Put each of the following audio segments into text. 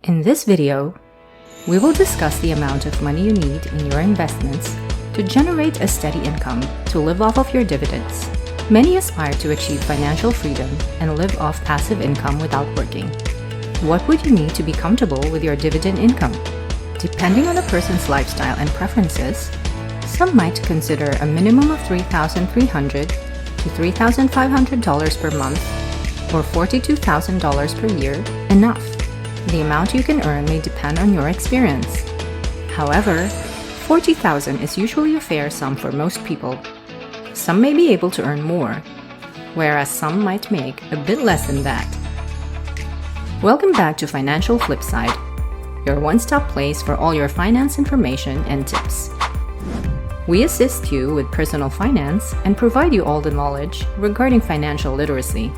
In this video, we will discuss the amount of money you need in your investments to generate a steady income to live off of your dividends. Many aspire to achieve financial freedom and live off passive income without working. What would you need to be comfortable with your dividend income? Depending on a person's lifestyle and preferences, some might consider a minimum of $3,300 to $3,500 per month or $42,000 per year enough. The amount you can earn may depend on your experience. However, $40,000 is usually a fair sum for most people. Some may be able to earn more, whereas some might make a bit less than that. Welcome back to Financial Flipside, your one-stop place for all your finance information and tips. We assist you with personal finance and provide you all the knowledge regarding financial literacy.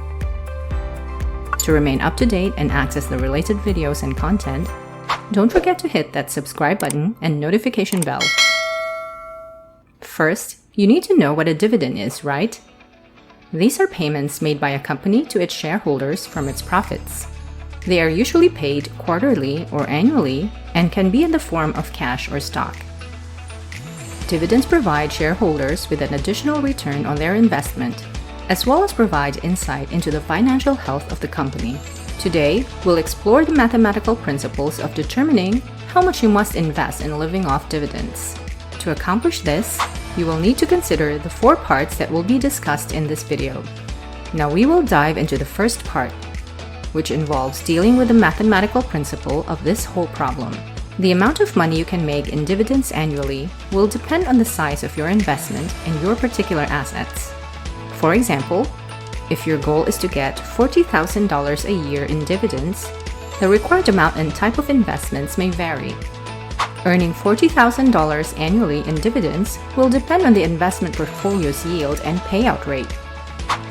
To remain up to date and access the related videos and content, don't forget to hit that subscribe button and notification bell. First, you need to know what a dividend is, right? These are payments made by a company to its shareholders from its profits. They are usually paid quarterly or annually and can be in the form of cash or stock. Dividends provide shareholders with an additional return on their investment, as well as provide insight into the financial health of the company. Today, we'll explore the mathematical principles of determining how much you must invest in living off dividends. To accomplish this, you will need to consider the 4 parts that will be discussed in this video. Now we will dive into the first part, which involves dealing with the mathematical principle of this whole problem. The amount of money you can make in dividends annually will depend on the size of your investment and your particular assets. For example, if your goal is to get $40,000 a year in dividends, the required amount and type of investments may vary. Earning $40,000 annually in dividends will depend on the investment portfolio's yield and payout rate.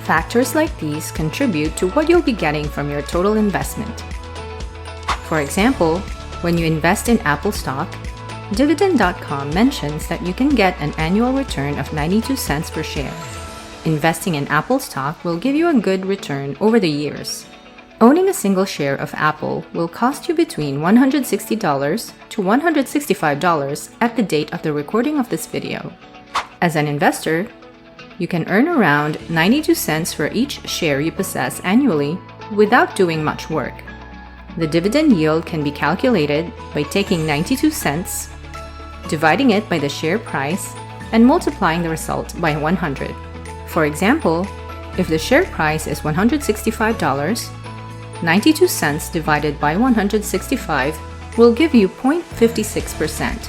Factors like these contribute to what you'll be getting from your total investment. For example, when you invest in Apple stock, Dividend.com mentions that you can get an annual return of 92 cents per share. Investing in Apple stock will give you a good return over the years. Owning a single share of Apple will cost you between $160 to $165 at the date of the recording of this video. As an investor, you can earn around 92 cents for each share you possess annually without doing much work. The dividend yield can be calculated by taking 92 cents, dividing it by the share price, and multiplying the result by 100. For example, if the share price is $165, 92 cents divided by 165 will give you 0.56%,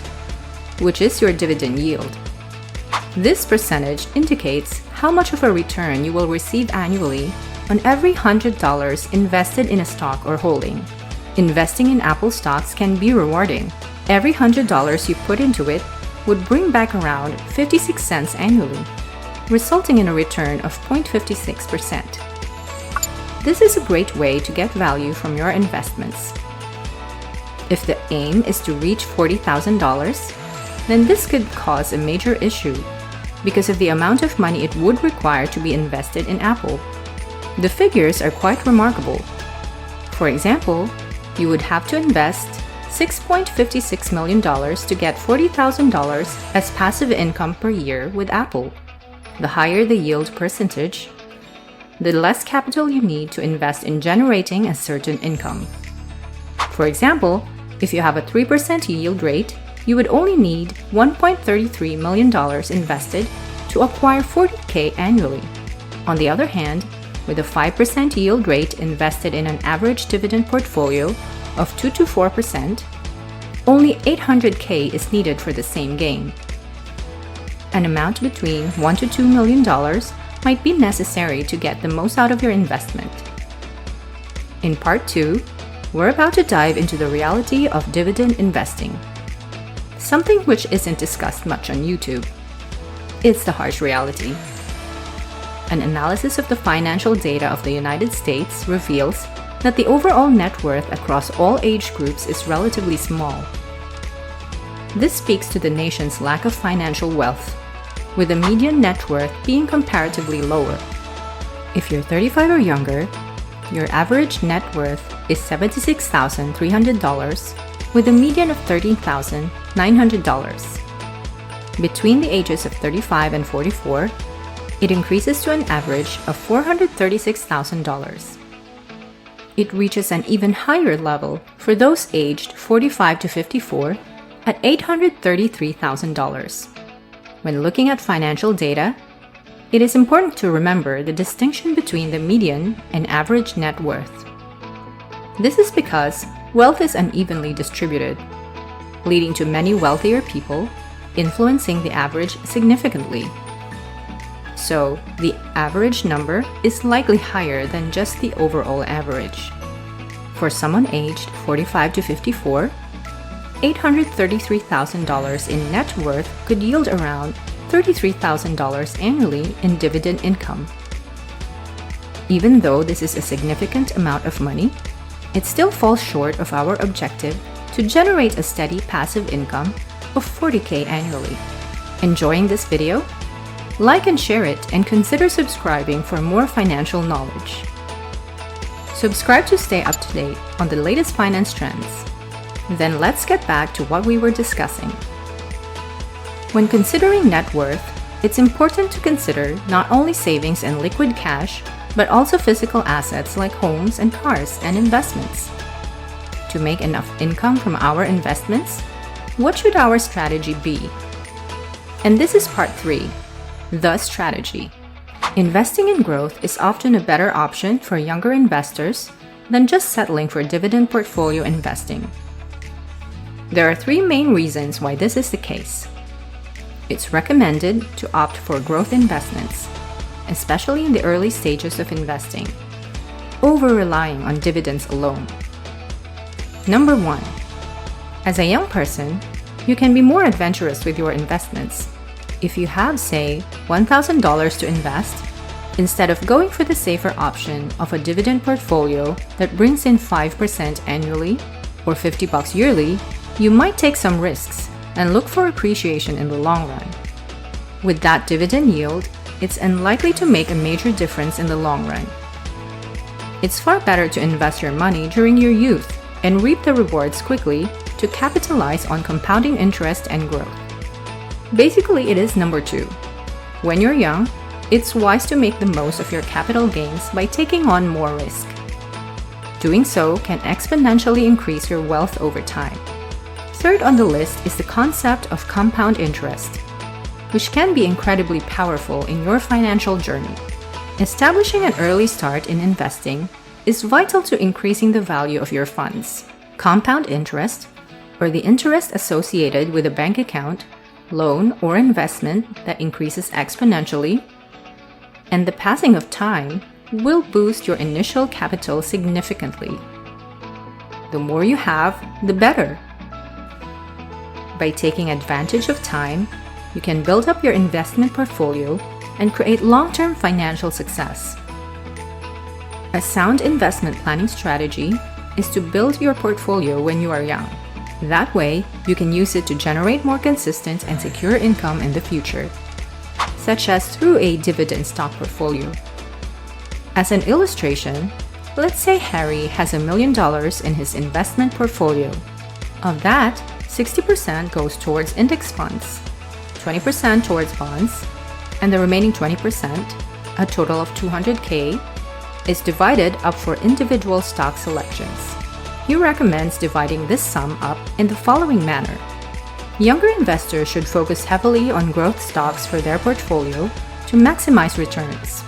which is your dividend yield. This percentage indicates how much of a return you will receive annually on every $100 invested in a stock or holding. Investing in Apple stocks can be rewarding. Every $100 you put into it would bring back around 56 cents annually, resulting in a return of 0.56%. This is a great way to get value from your investments. If the aim is to reach $40,000, then this could cause a major issue because of the amount of money it would require to be invested in Apple. The figures are quite remarkable. For example, you would have to invest $6.56 million to get $40,000 as passive income per year with Apple. The higher the yield percentage, the less capital you need to invest in generating a certain income. For example, if you have a 3% yield rate, you would only need $1.33 million invested to acquire $40,000 annually. On the other hand, with a 5% yield rate invested in an average dividend portfolio of 2 to 4%, only $800,000 is needed for the same gain. An amount between $1 to $2 million might be necessary to get the most out of your investment. In part 2, we're about to dive into the reality of dividend investing, something which isn't discussed much on YouTube. It's the harsh reality. An analysis of the financial data of the United States reveals that the overall net worth across all age groups is relatively small. This speaks to the nation's lack of financial wealth, with the median net worth being comparatively lower. If you're 35 or younger, Your average net worth is $76,300 with a median of $13,900. Between the ages of 35 and 44, it increases to an average of $436,000. It reaches an even higher level for those aged 45 to 54 at $833,000. When looking at financial data, it is important to remember the distinction between the median and average net worth. This is because wealth is unevenly distributed, leading to many wealthier people influencing the average significantly. So, the average number is likely higher than just the overall average. For someone aged 45 to 54, $833,000 in net worth could yield around $33,000 annually in dividend income. Even though this is a significant amount of money, it still falls short of our objective to generate a steady passive income of $40,000 annually. Enjoying this video? Like and share it, and consider subscribing for more financial knowledge. Subscribe to stay up to date on the latest finance trends. Then let's get back to what we were discussing. When considering net worth, it's important to consider not only savings and liquid cash, but also physical assets like homes and cars and investments. To make enough income from our investments, what should our strategy be? And this is part 3, the strategy. Investing in growth is often a better option for younger investors than just settling for dividend portfolio investing. There are 3 main reasons why this is the case. It's recommended to opt for growth investments, especially in the early stages of investing, over relying on dividends alone. Number 1. As a young person, you can be more adventurous with your investments. If you have, say, $1,000 to invest, instead of going for the safer option of a dividend portfolio that brings in 5% annually or $50 yearly, you might take some risks and look for appreciation in the long run. With that dividend yield, it's unlikely to make a major difference in the long run. It's far better to invest your money during your youth and reap the rewards quickly to capitalize on compounding interest and growth. Basically, it is number 2. When you're young, it's wise to make the most of your capital gains by taking on more risk. Doing so can exponentially increase your wealth over time. Third on the list is the concept of compound interest, which can be incredibly powerful in your financial journey. Establishing an early start in investing is vital to increasing the value of your funds. Compound interest, or the interest associated with a bank account, loan, or investment that increases exponentially, and the passing of time will boost your initial capital significantly. The more you have, the better. By taking advantage of time, you can build up your investment portfolio and create long-term financial success. A sound investment planning strategy is to build your portfolio when you are young. That way, you can use it to generate more consistent and secure income in the future, such as through a dividend stock portfolio. As an illustration, let's say Harry has $1 million in his investment portfolio. Of that, 60% goes towards index funds, 20% towards bonds, and the remaining 20%, a total of $200,000, is divided up for individual stock selections. He recommends dividing this sum up in the following manner. Younger investors should focus heavily on growth stocks for their portfolio to maximize returns.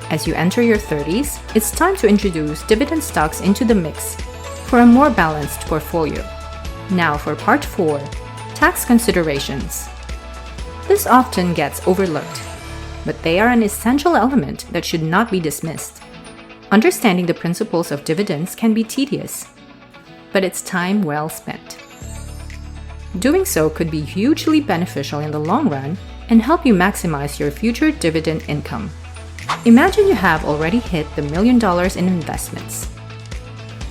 As you enter your 30s, it's time to introduce dividend stocks into the mix for a more balanced portfolio. Now for part 4, tax considerations. This often gets overlooked, but they are an essential element that should not be dismissed. Understanding the principles of dividends can be tedious, but it's time well spent. Doing so could be hugely beneficial in the long run and help you maximize your future dividend income. Imagine you have already hit the $1 million in investments,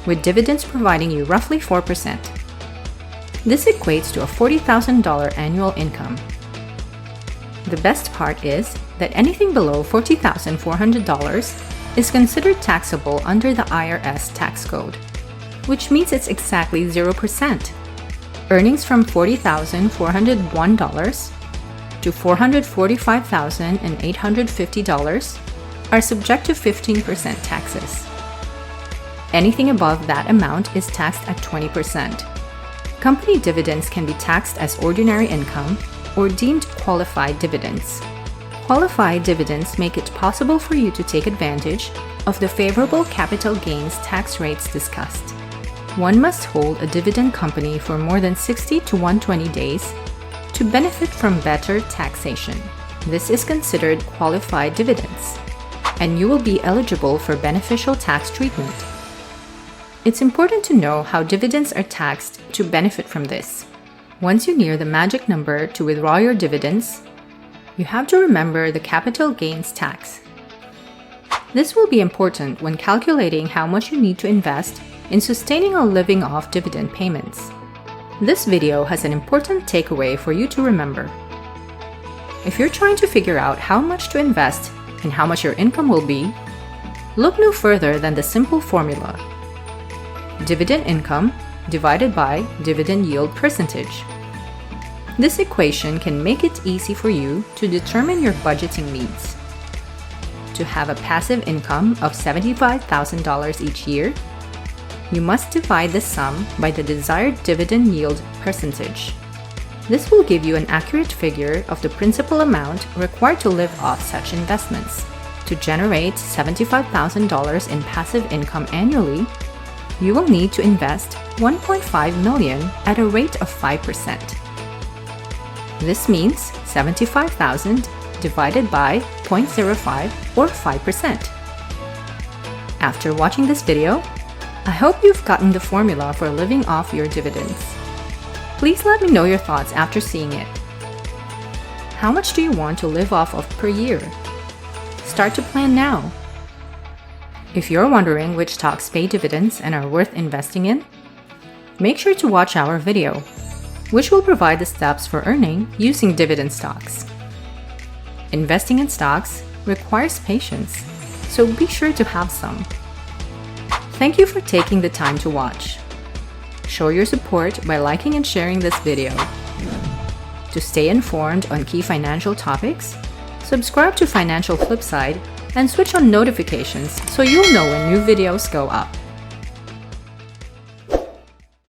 with dividends providing you roughly 4%. This equates to a $40,000 annual income. The best part is that anything below $40,400 is considered taxable under the IRS tax code, which means it's exactly 0%. Earnings from $40,401 to $445,850 are subject to 15% taxes. Anything above that amount is taxed at 20%. Company dividends can be taxed as ordinary income or deemed qualified dividends. Qualified dividends make it possible for you to take advantage of the favorable capital gains tax rates discussed. One must hold a dividend company for more than 60 to 120 days to benefit from better taxation. This is considered qualified dividends, and you will be eligible for beneficial tax treatment. It's important to know how dividends are taxed to benefit from this. Once you near the magic number to withdraw your dividends, you have to remember the capital gains tax. This will be important when calculating how much you need to invest in sustaining or living off dividend payments. This video has an important takeaway for you to remember. If you're trying to figure out how much to invest and how much your income will be, look no further than the simple formula: dividend income divided by dividend yield percentage. This equation can make it easy for you to determine your budgeting needs. To have a passive income of $75,000 each year, you must divide this sum by the desired dividend yield percentage. This will give you an accurate figure of the principal amount required to live off such investments. To generate $75,000 in passive income annually, you will need to invest $1.5 million at a rate of 5%. This means $75,000 divided by 0.05 or 5%. After watching this video, I hope you've gotten the formula for living off your dividends. Please let me know your thoughts after seeing it. How much do you want to live off of per year? Start to plan now. If you're wondering which stocks pay dividends and are worth investing in, make sure to watch our video, which will provide the steps for earning using dividend stocks. Investing in stocks requires patience, so be sure to have some. Thank you for taking the time to watch. Show your support by liking and sharing this video. To stay informed on key financial topics, subscribe to Financial Flipside and switch on notifications so you'll know when new videos go up.